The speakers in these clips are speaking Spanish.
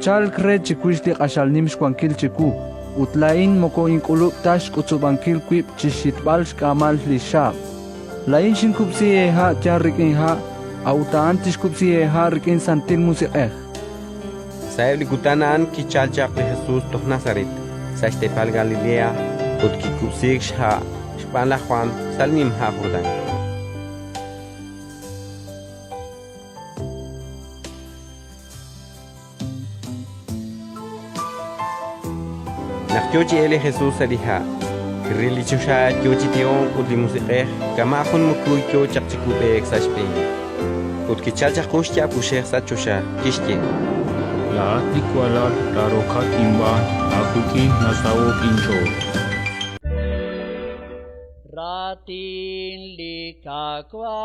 chal kre chikuishti ashal nims kwankil chiku. Utlain moko inkuluk tash kutsubankil kwip chishitbal shkamal lisha. Lain shin kupsi eha charrikin ha. Autaan tish kupsi eha rikin santil musiqeh. Saib likutanaan ki chalchaq li Jesus toh Nazaret. Sashtepal Galilea. Ut ki kupsik shha. Shpala Juan salnim ha Jordan. Nakyochi ele Jesus aliha. Rili chusha kyochi tion ut li musiqeh. Kama khun mukuy kyo chaqchikubek sashpin. Ut ki chalchaq kushya pusheh sachusha kishke. La tikwala taroka timba akuki nasawo pincho. Ratin likakwa.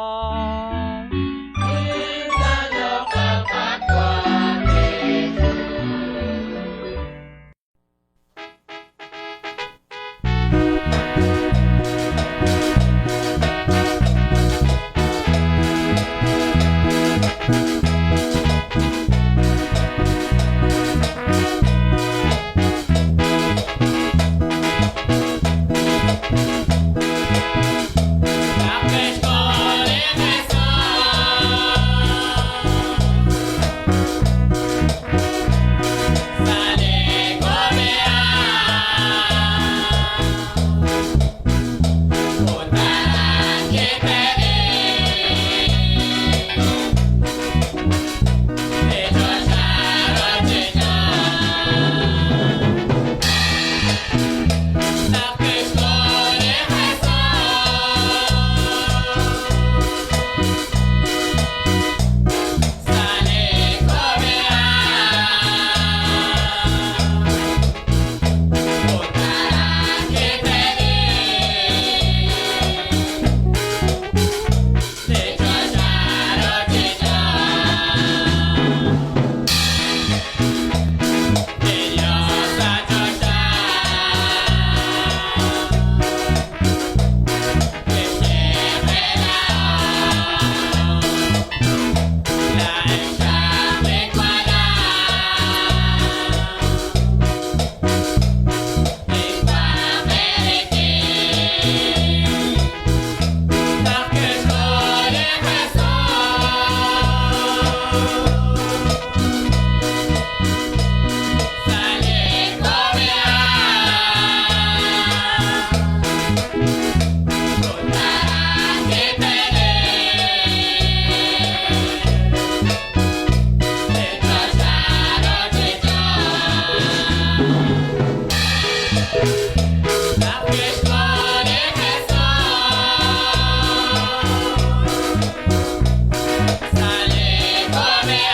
Come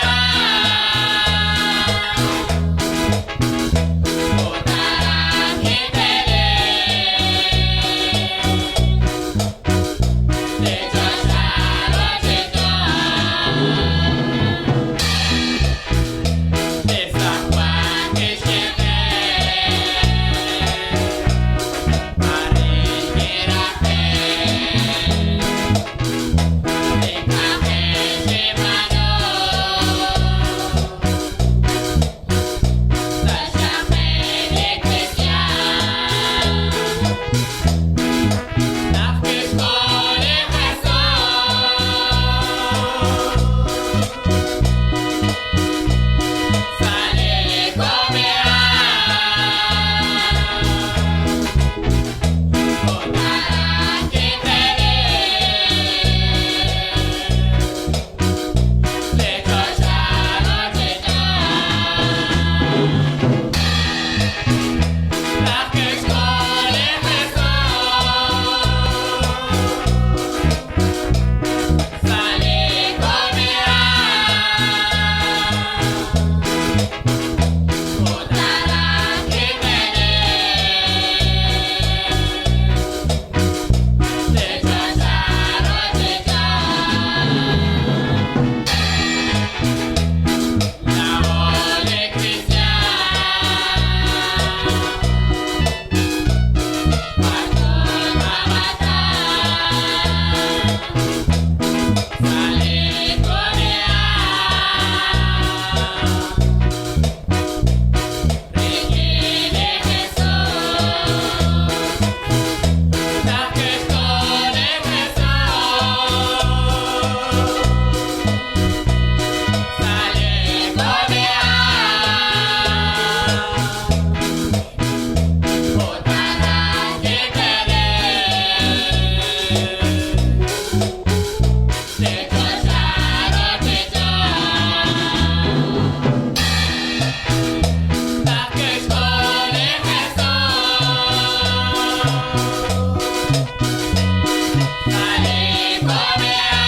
Maria.